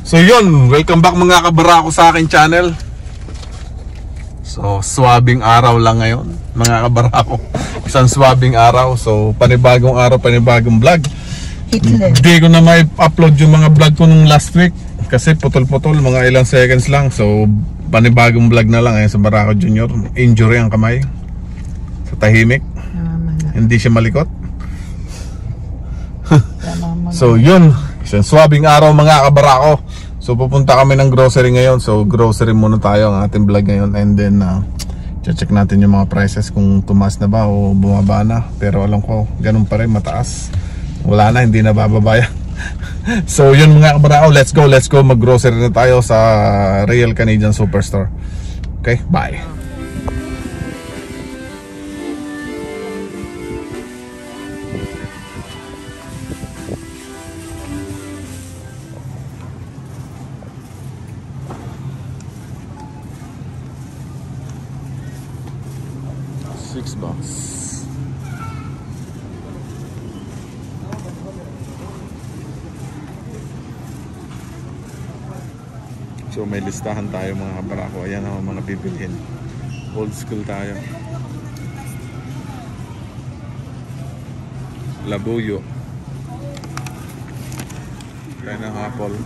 So yun, welcome back mga kabarako sa akin channel. So swabing araw lang ngayon mga kabarako. Isang swabing araw. So panibagong araw, panibagong vlog. Hindi ko na may-upload yung mga vlog ko nung last week kasi putol-putol, mga ilang seconds lang. So panibagong vlog na lang sa Barako Junior. Injury ang kamay. Sa tahimik. Hindi siya malikot. So yun, isang swabing araw mga kabarako. So pupunta kami ng grocery ngayon. So grocery muna tayo ang ating vlog ngayon. And then check natin yung mga prices kung tumaas na ba o bumaba na. Pero alam ko ganun pa rin, mataas. Wala na, hindi na bababa. So yun mga kabarako, let's go mag grocery na tayo sa Real Canadian Superstore. Okay, bye. $6. So may listahan tayo mga kabarako. Ayan ang mga bibilhin. Old school tayo. Labuyo. Kaya ng apple.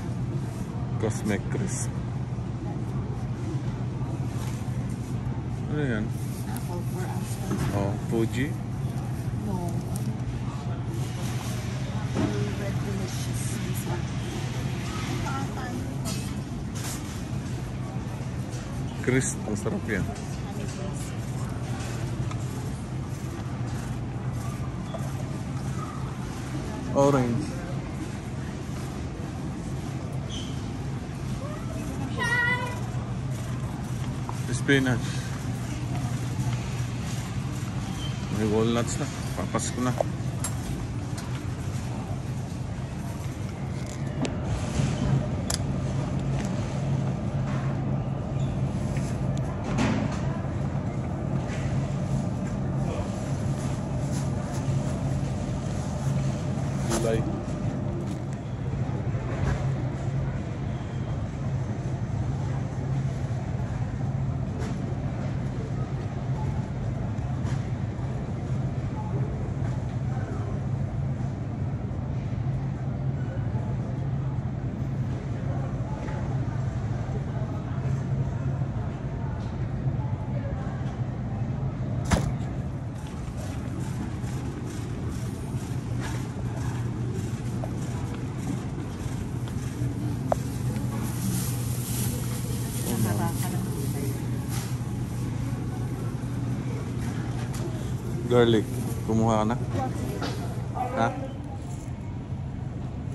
Cosmic crisp. Ano yan? Oh, Fuji. No. Red delicious. This one. Crisp, ang sarap yan. Orange. Spinach. May walnuts na. Papasko na. July. Garlic. Kumuha ka na? Ha?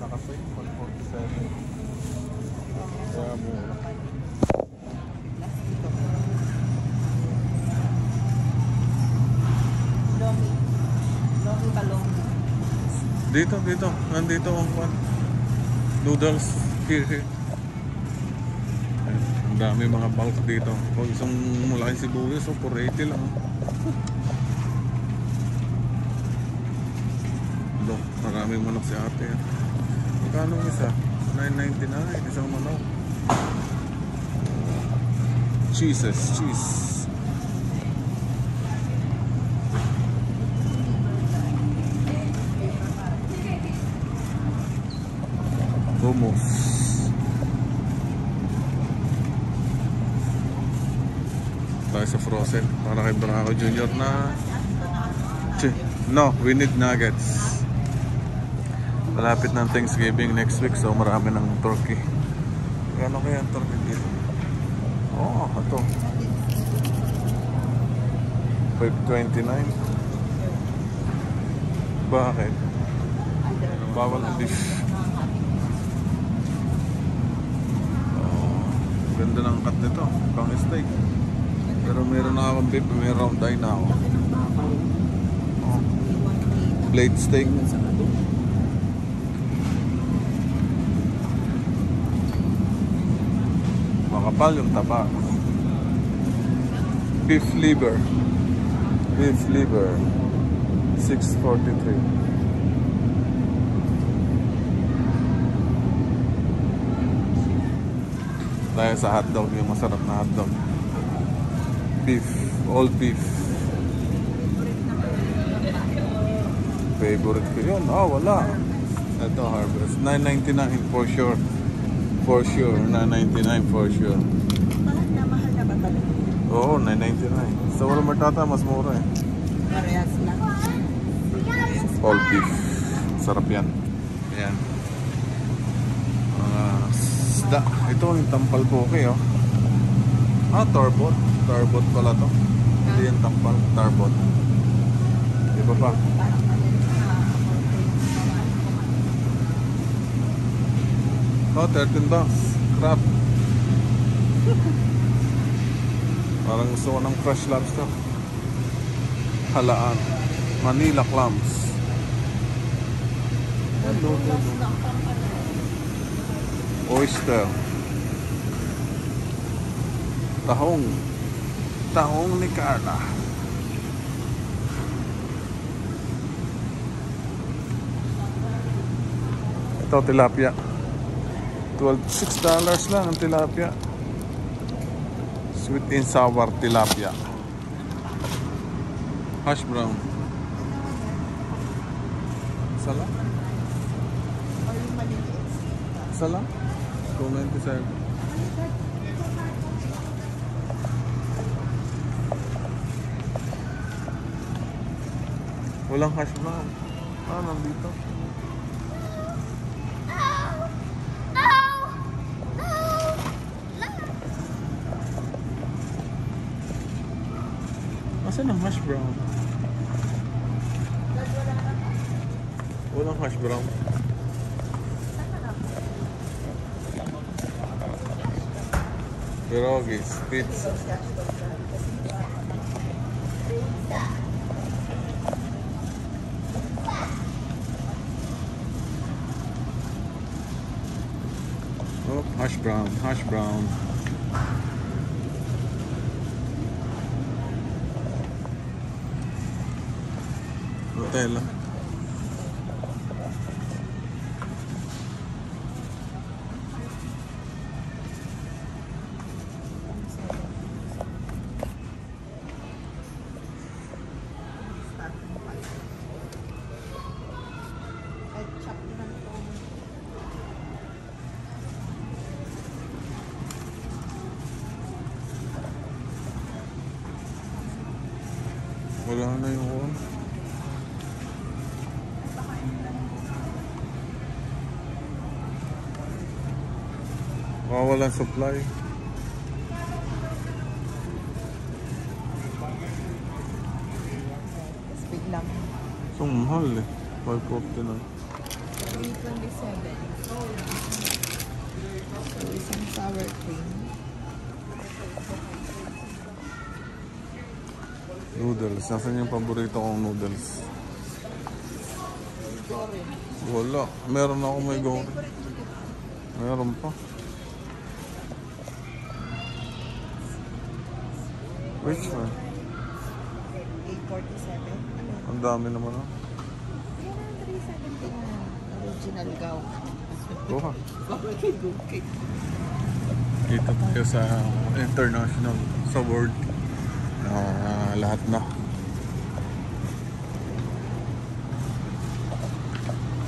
Nakasay. 147. Sa mura. Lomi balong. Dito. Nandito ang kwan. Noodles. Here. Ang dami mga bulk dito. Kung isang mulaking sibuyas, so 480 lang. Maraming manok si ate. Magkano isa? $9.99. Isang manok. Cheese. Hummus. Tayo sa frozen. Para kay Barako Junior na. No, we need nuggets. Malapit ng Thanksgiving next week, so marami ng turkey. Gano'n kaya ang turkey dito? Oo, ito. $5.29. Bakit? Bawal ang beef. Ganda ng cut nito, pang steak. Pero meron na akong beef, may round eye na ako. Blade steak. Makapal yung taba. Beef liver. $6.43. Tayo sa hotdog, yung masarap na hotdog. Beef, all beef. Favorite ko yun. Wala. Ito, Harvest. $9.99 for sure. For sure, $9.99 for sure. Mahal na ba talaga? Oo, $9.99. Sa Walmart ata, mas mura eh. Parehas lang. All beef. Sarap yan. Ayan. Isda. Ito yung tampal poke, oh. Tarbot. Tarbot pala to. Hindi yung tampal. Tarbot. Iba pa. Parang $13. Crab. Parang gusto ko ng fresh lobster. Halaan. Manila clams. Oyster. Tahong. Tahong ni Carla. Ito tilapia. $6 lang ang tilapia. Sweet and sour tilapia. Hash brown. Sala? Sala? $2.97. Walang hash brown. Nandito. Asan ang hash brown? Walang hash brown. Pierogies, pizza. Oh, hash brown, hash brown. Nutella. Wala na yung walang supply. Speed lang. So mahal eh. 550 na. 327. Isang sour cream. Noodles. Nasaan yung paborito kong noodles? Wala. Meron ako may go. Meron pa. Which one? 847. Ang dami naman ah. Yan ang 370 na original gaw. Kuha. Okay. Dito tayo sa international, sa world. Lahat na.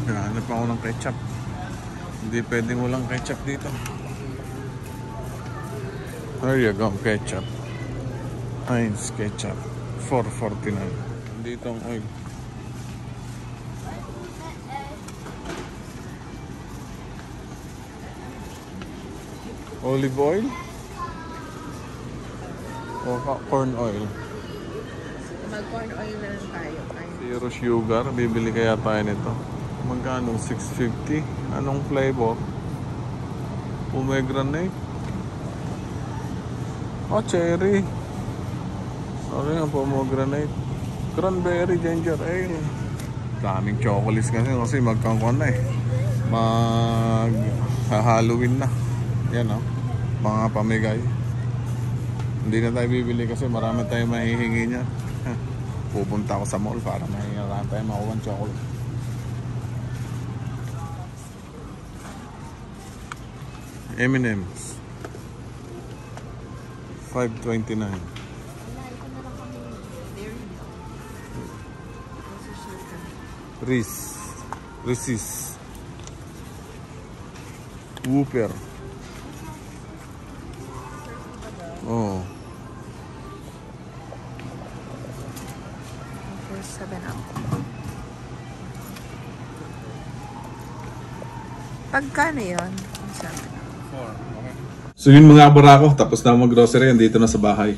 Hanap ako ng ketchup. Hindi pwedeng walang ketchup dito. There you go, ketchup. Heinz ketchup. $4.49. Dito ang oil. Olive oil? O corn oil? Mag-corn oil na lang tayo. Zero sugar. Bibili kaya tayo nito. Magkano? $6.50. Anong flavor? Pomegranate? Cherry. Ano yung pomegranate? Cranberry ginger ale. Daming chocolates kasi magkangkon na eh. Halloween na. Yan o. Mga pamigay. Hindi na tayo bibili kasi marami tayong mahihingi niya. Pupunta ako sa mall para mahihingi tayo makuha ng chocolate. M&M's. 529. Wala, ito na lang kami. Dairy milk. Reese's. Whooper. Oh. For 7 up. Pagkano yun? 7 up. So yun mga barako, tapos na mag-grocery, andito na sa bahay.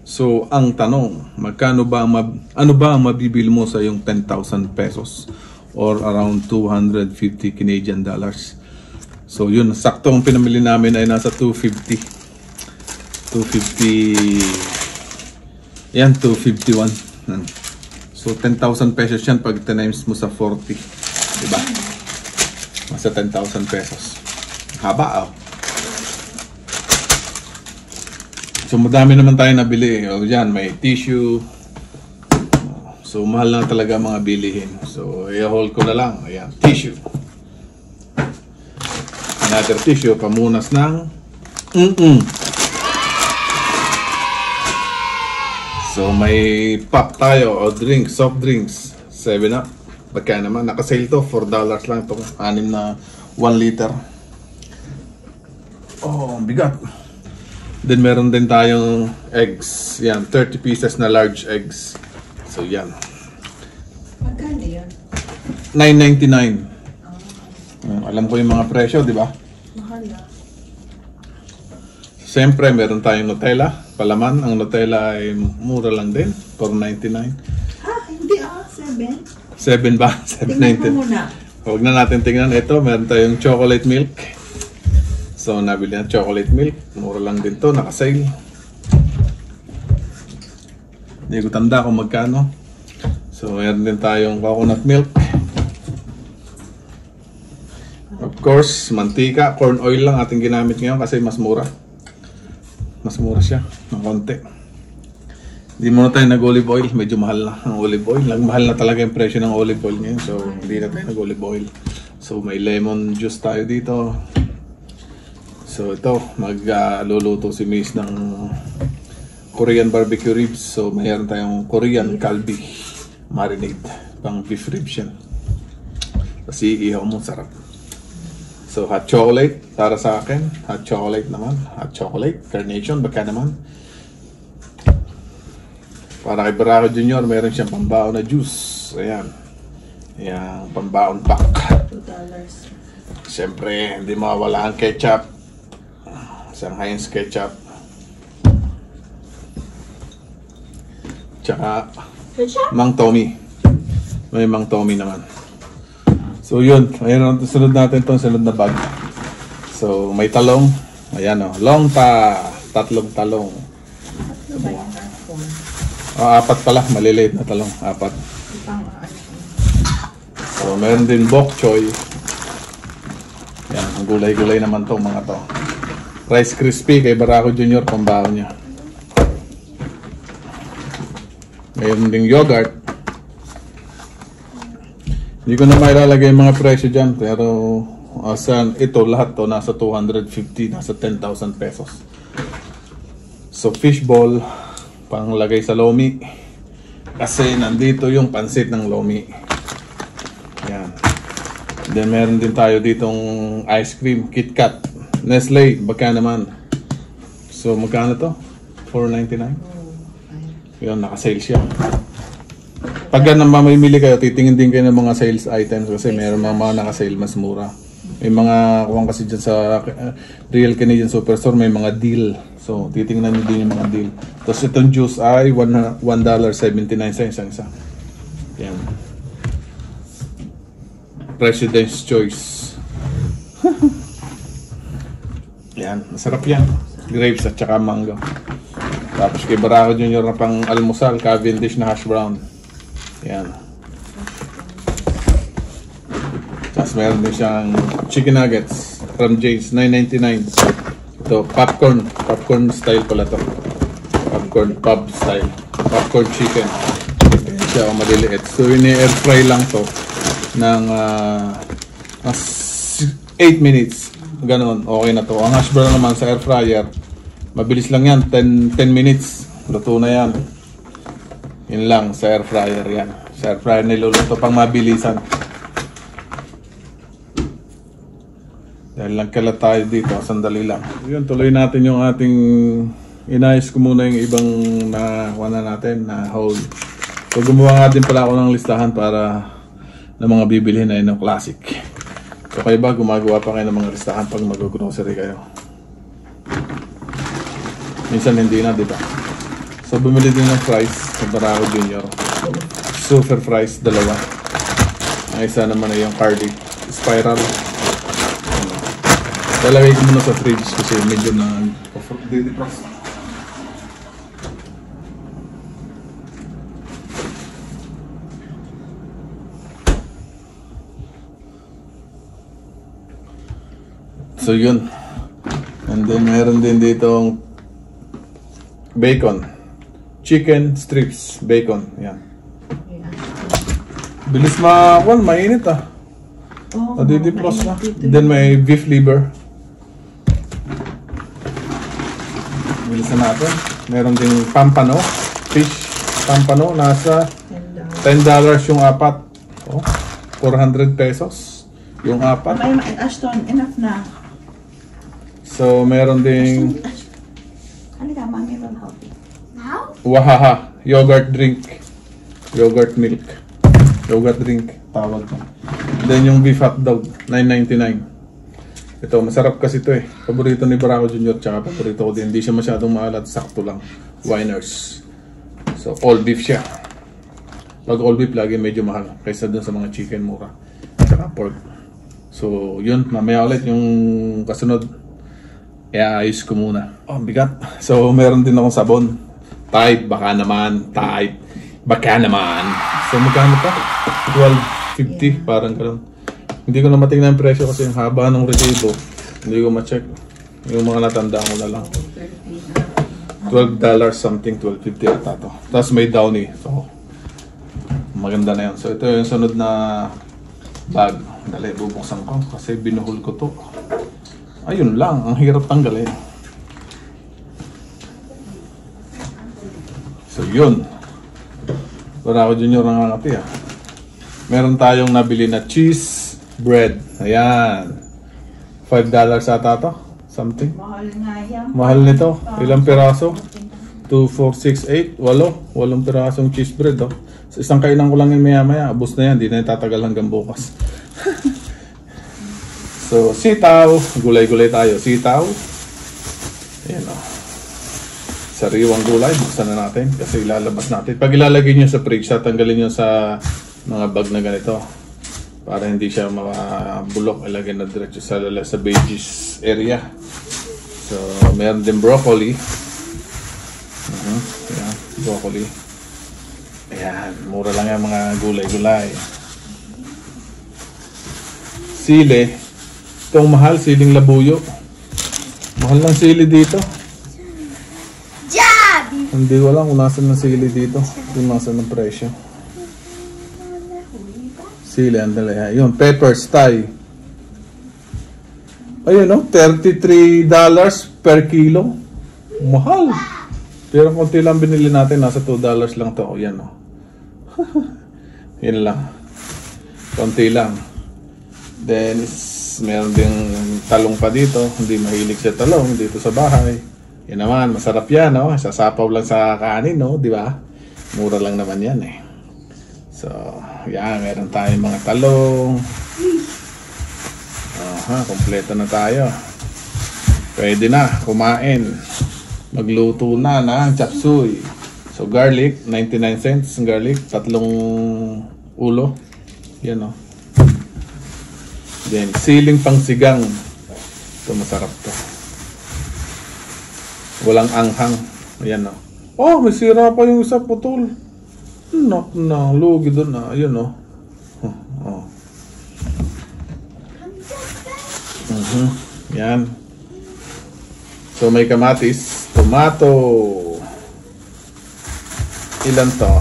So ang tanong, ano ba ang mabibili mo sa yung 10,000 pesos or around 250 Canadian dollars? So yun, sakto ang pinamili namin ay nasa 250. 250. Yan, 251. So 10,000 pesos yan pag times mo sa 40. Diba? Masa 10,000 pesos. Haba, oh. So madami naman tayo nabili. O dyan, may tissue. So mahal na talaga mga bilihin. So i-hold ko na lang. Ayan, tissue. Another tissue, pamunas ng So may pop tayo o drinks, soft drinks. 7 up. Baka naman, nakasale to. $4 lang ito. 6 na 1 liter. Oh, bigat. Then meron din tayong eggs. Yan, 30 pieces na large eggs. So yan. Magkano yun? $9.99. Alam ko yung mga presyo, di ba? Mahal na. Siyempre, meron tayong Nutella. Palaman, ang Nutella ay mura lang din. $4.99. Hindi 7. 7 ba? Tingnan ko 7.99. muna. Huwag na natin tingnan. Ito, meron tayong chocolate milk. So, nabili na chocolate milk. Mura lang din to, naka-sale. Hindi ko tanda kung magkano. So, meron din tayong coconut milk. Of course, mantika, corn oil lang ating ginamit ngayon kasi mas mura. Mas mura siya, ng konti. Hindi muna tayo nag-olive oil, medyo mahal na ang olive oil. Mahal na talaga yung presyo ng olive oil ngayon, so hindi na tayo nag-olive oil. So may lemon juice tayo dito. So ito, magluluto si Miss ng Korean barbecue ribs. So mayroon tayong Korean kalbi marinade, pang beef ribs yan. Kasi ihaw mo, sarap. So, hot chocolate para sa akin. Hot chocolate naman. Hot chocolate. Carnation. Baka naman. Para kay Barako Jr. meron siyang pambaon na juice. Ayan. Ayan. Pambaon pack. $2. Siyempre, hindi mawala ang ketchup. Isang Heinz ketchup. Tsaka, Mang Tommy. May Mang Tommy naman. So yun, ayun, sunod natin itong sunod na bag. So may talong, ayan o, tatlong talong. Ano ba yung phone? Apat pala, maliliit na talong, 4. So meron din bok choy. Yan, ang gulay-gulay naman to mga to. Rice Crispy kay Barako Jr. pambaho niya. Meron ding yogurt. Hindi ko na mailalagay yung mga presyo dyan, pero ito lahat to nasa 250, nasa 10,000 pesos. So fishball, panglagay sa lomi. Kasi nandito yung pansit ng lomi. Yan. Then meron din tayo ditong ice cream, KitKat, Nestle, baka naman. So magkano to? $4.99? Yun, naka-sale siya. Pag mamimili kayo, titingin din kayo ng mga sales items kasi mayroon mga naka-sale mas mura. May mga kuwang kasi dyan sa Real Canadian Superstore, may mga deal. So, titingnan nyo din yung mga deal. Tapos itong juice ay $1.79 isang isa. Yan. President's Choice. Yan, masarap yan. Grapes at saka mango. Tapos kay Barako Jr. na pang almusal, Cavendish na hash brown. Yan. Tapos meron din siyang chicken nuggets from James, $9.99. Ito, popcorn style pala to. Popcorn pub style. Popcorn chicken. Ayan siya, maliliit. So ini-air fry lang to ng 8 minutes. Ganon, okay na to. Ang hash brown naman sa air fryer Mabilis lang yan, 10 minutes. Luto na yan. Yun lang, sa air fryer yan. Sa air fryer niluluto pang mabilisan. Dahil lang kalat tayo dito, sandali lang. Yun, tuloy natin yung ating... Inayos ko muna yung ibang nakuha na natin na whole. So gumawa nga din pala ako ng listahan para ng mga bibilhin na yun ng classic. So kayo ba gumagawa pa kayo ng mga listahan pag mag-grocery kayo? Minsan hindi na, di ba? So bumili din ng fries sa Barako Junior. Super fries, dalawa. Ang isa naman ay yung Cardi Spiral. Lalagay ko muna sa fridge kasi medyo na defrost. So yun. And then meron din ditong bacon. Chicken strips bacon. Yan. Bilis mainit ah. Oh, Nadidiplos na. Then may beef liver. Bilisan natin. Meron ding pampano. Fish pampano. Nasa $10 yung apat. Oh, 400 pesos. Yung apat. Ashton, enough na. So, meron ding Halika, mami will help you. Now? Wahaha, yogurt drink. Yogurt milk. Yogurt drink, tawag ko. Then yung beef hotdog, $9.99. Ito, masarap kasi ito eh. Paborito ni Barako Junior, tsaka paborito ko din. Hindi siya masyadong maalat, sakto lang. Winers. So, all beef siya. Pag all beef, lagi medyo mahal. Kaysa dun sa mga chicken, mura. Tsaka pork. So, yun. Mamaya ulit yung kasunod. Ayos ko muna. Oh, bigat. So, meron din akong sabon. Tide, baka naman. Tide, baka naman. So, magkano pa? $12.50. Parang gano'n. Hindi ko na matingnan ang presyo kasi yung haba ng resibo. Hindi ko ma-check. Yung mga natandaan ko na lang. $12 something, $12.50 ata to. Tapos may downy. So, maganda na yun. So, ito yung sunod na bag. Dali, bubuksan ko kasi binuhol ko to. Ayun lang, ang hirap tanggalin. So yun. Barako Junior ang ngati ah. Meron tayong nabili na cheese bread. Ayan. $5 ata to. Something. Mahal nga yan. Mahal nito. Ilang piraso? 2, 4, 6, 8. 8 pirasong cheese bread oh. So, isang kainan ko lang yun maya-maya. Abos na yan. Hindi na tatagal hanggang bukas. So, sitaw. Gulay-gulay tayo. Sitaw. Ayan o. Sariwang gulay. Buksan na natin. Kasi ilalabas natin. Pag ilalagay nyo sa fridge, tatanggalin nyo sa mga bag na ganito. Para hindi siya mabulok. Ilagay na diretso sa veggies area. So, meron din broccoli. Ayan. Broccoli. Ayan. Mura lang yung mga gulay-gulay. Sili. Itong mahal, siling labuyo. Mahal ng sili dito. Hindi ko alam kung nasan ng sili dito. Kung nasan ng presyo. Sili, andali ha. Yun, peppers, Thai. Ayun no, $33 per kilo. Mahal. Pero konti lang binili natin, nasa $2 lang to. O, yan o. Yan lang. Konti lang. Then, meron ding talong pa dito. Hindi mahilig sa talong dito sa bahay. Yan naman, masarap yan, no? Sasapaw lang sa kanin, no? Di ba? Mura lang naman yan, eh. So, yan, meron tayong mga talong. Aha, kompleto na tayo. Pwede na, kumain. Magluto na ng chop suey. So, garlic, 99 cents ang garlic. 3 ulo. Yan, no? Then, siling pangsigang. Ito, masarap to. Walang anghang. Ayan, no? Oh, may sira pa yung isa, putol. No, lugi doon na. Ayan, no? Oh. Yan. So, may kamatis. Tomato. Ilan to?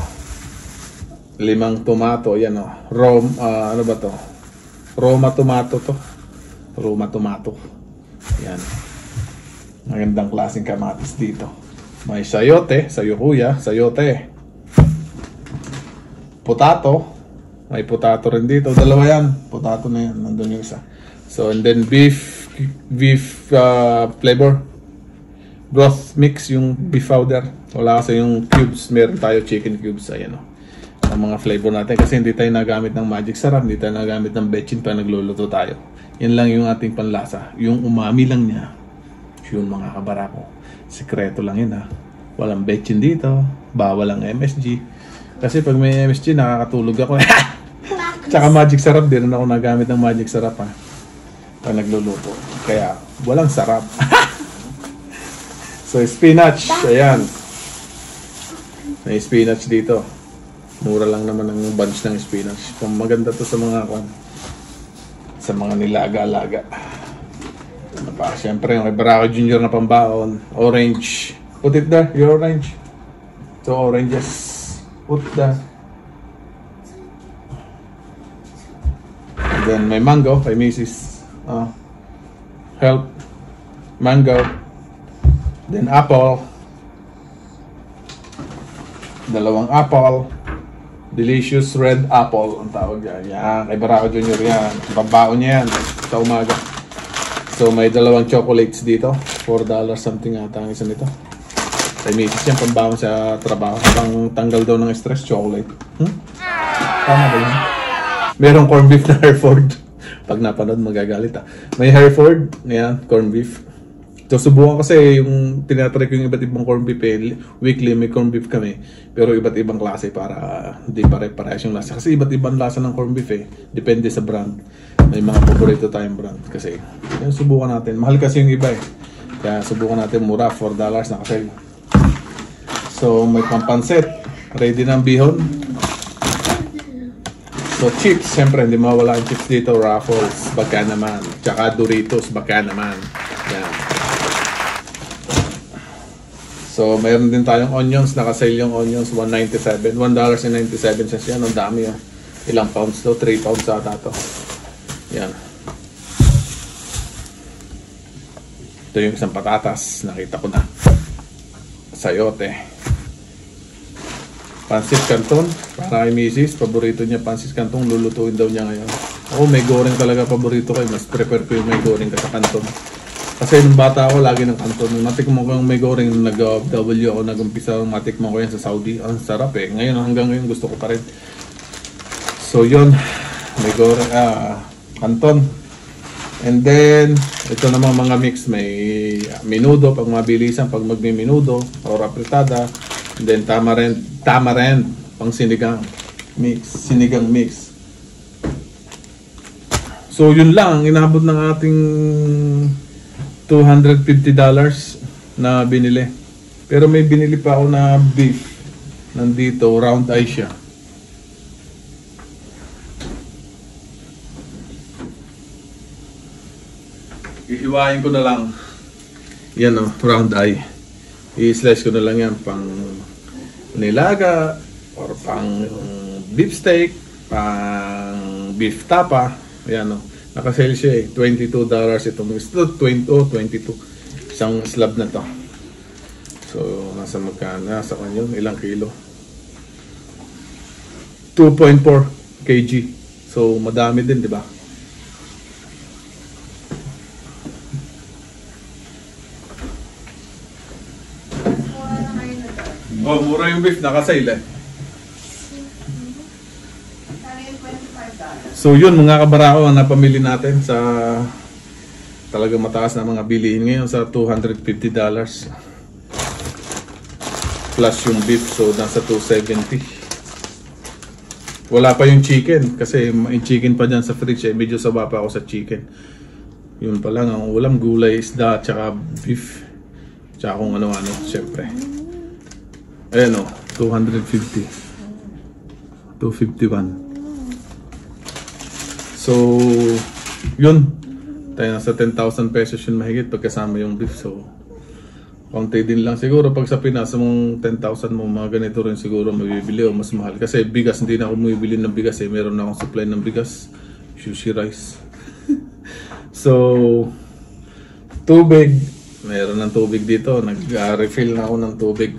5 tomato. Ayan, no? Ano ba to? Roma tomato to. Roma tomato. Yan. Magandang klaseng kamatis dito. May sayote, sayo kuya, sayote. Potato. May potato rin dito. Dalawa yan. Potato na yan. Nandun yung isa. So, and then beef flavor. Broth mix yung beef powder. Wala kasi yung cubes. Meron tayo chicken cubes. Ayan o. Ang mga flavor natin. Kasi hindi tayo nagamit ng magic sarap. Hindi tayo nagamit ng bechin pa nagluluto tayo. Yan lang yung ating panlasa. Yung umami lang niya. Yun mga kabarako. Sikreto lang yun ha. Walang bechin dito. Bawal ang MSG. Kasi pag may MSG, nakakatulog ako. Tsaka magic sarap, din ako nagamit ng magic sarap ha. Pag nagluluto. Kaya, walang sarap. So, spinach. Ayan. May spinach dito. Mura lang naman ang bunch ng spinach. Maganda to sa mga nilaga-laga. Ano pa? Siyempre, yung Barako Junior na pambaon. Orange. Put it there, your orange. So, oranges. Put that. And then may mango kay Mrs. Help. Mango. Then apple. Dalawang apple. Delicious red apple ang tawag yan. Yan. Kay Barako Junior yan. Babaon niya yan sa umaga. So may dalawang chocolates dito. $4 something ata ang isa nito. Kay Mrs. yan, pambaon sa trabaho. Pang tanggal daw ng stress, chocolate. Tama ba yun? Merong corned beef na Hereford. Pag napanood, magagalit ha. May Hereford, yan, corned beef. So, subukan kasi yung tinatry ko yung iba't ibang corned beef eh. Weekly may corned beef kami. Pero iba't ibang klase para hindi pare-parehas yung lasa. Kasi iba't ibang lasa ng corned beef eh. Depende sa brand. May mga paborito tayong brand. Kasi, yan, subukan natin. Mahal kasi yung iba eh. Kaya subukan natin mura, $4 na kasi. So, may pampansit. Ready ng bihon. So, chips. Siyempre, hindi mawala ang chips dito. Ruffles, baka naman. Tsaka Doritos, baka naman. Yan. So, mayroon din tayong onions. Naka-sale yung onions. $1.97 yan. Ang dami yun. Ilang pounds to? 3 pounds ata to. Yan. Ito yung isang patatas. Nakita ko na. Sayote. Pansit Canton, para kay Mrs. Paborito niya pansit Canton, lulutuin daw niya ngayon. Ako may goreng talaga paborito ko, mas prefer ko yung may goreng ka sa Canton. Kasi nung bata ako, lagi ng Canton. Nung natikmo ko yung may goreng, nung nag-W ako, nag-umpisa, matikmo ko yan sa Saudi. Ang sarap eh. Ngayon, hanggang ngayon gusto ko pa rin. So yun, may goreng, Canton. And then, ito naman mga mix, may minudo, pag mabilisan, pag magmi-minudo, or apretada. And then tamarind, pang sinigang mix. So yun lang, inabot ng ating $250 na binili. Pero may binili pa ako na beef. Nandito, round eye siya. Ihiwain ko na lang. Yan o, round eye. I-slice ko na lang yan pang nilaga or pang beef steak, pang beef tapa. Ayan o. Nakasale siya eh. $22 itong 22. Isang slab na to. So, nasa magkano? Nasa kanyo? Ilang kilo? 2.4 kg. So, madami din, di ba? Oh, mura yung beef, nakasale eh. So yun mga kabarako ang napamili natin sa talagang mataas na mga bilihin ngayon sa $250 plus yung beef, so nasa $270. Wala pa yung chicken kasi may chicken pa dyan sa fridge eh. Medyo sawa pa ako sa chicken. Yun pa lang ang ulam, gulay, isda, tsaka beef, tsaka kung ano-ano syempre. Ayan o, 250. 251. So, yun. Tayo nasa 10,000 pesos yun mahigit pagkasama yung beef. So, konti din lang. Siguro pag sa Pinas, mong 10,000 mo, mga ganito rin siguro mabibili o mas mahal. Kasi bigas, hindi na ako bumibili ng bigas eh. Meron na akong supply ng bigas. Sushi rice. So, tubig. Meron ng tubig dito. Nag-refill na ako ng tubig.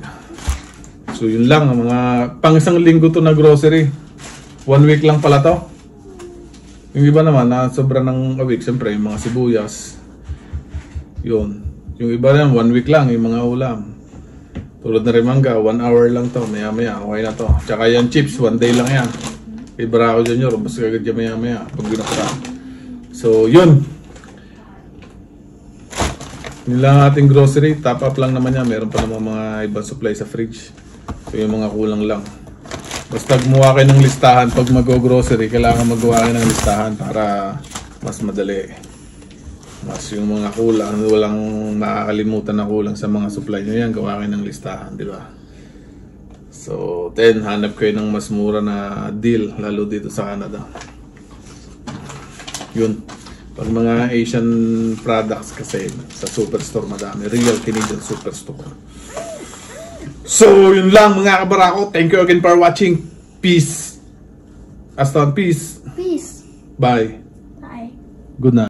So yun lang, mga pang isang linggo to na grocery. 1 week lang pala to. Yung iba naman na sobra ng a week, siyempre yung mga sibuyas. Yun. Yung iba naman 1 week lang yung mga ulam. Tulad na rin mangga, 1 hour lang to, maya maya, okay na to. Tsaka yan chips, 1 day lang yan. Kay Barako Jr., basta kagad yan maya maya, pag ginapra. So yun. Yun lang ating grocery, top up lang naman yan. Meron pa naman mga ibang supply sa fridge. So yung mga kulang lang. Basta gumawa kayo ng listahan pag mag-grocery, kailangan magawa kayo ng listahan para mas madali. Mas yung mga kulang, walang makakalimutan na kulang sa mga supply nyo yan, gawa kayo ng listahan, di ba? So, then hanap kayo ng mas mura na deal, lalo dito sa Canada. Yun. Pag mga Asian products kasi sa superstore madami, real Canadian superstore. So, yun lang mga kabarako. Thank you again for watching. Peace. Aston, peace. Peace. Bye. Bye. Good night.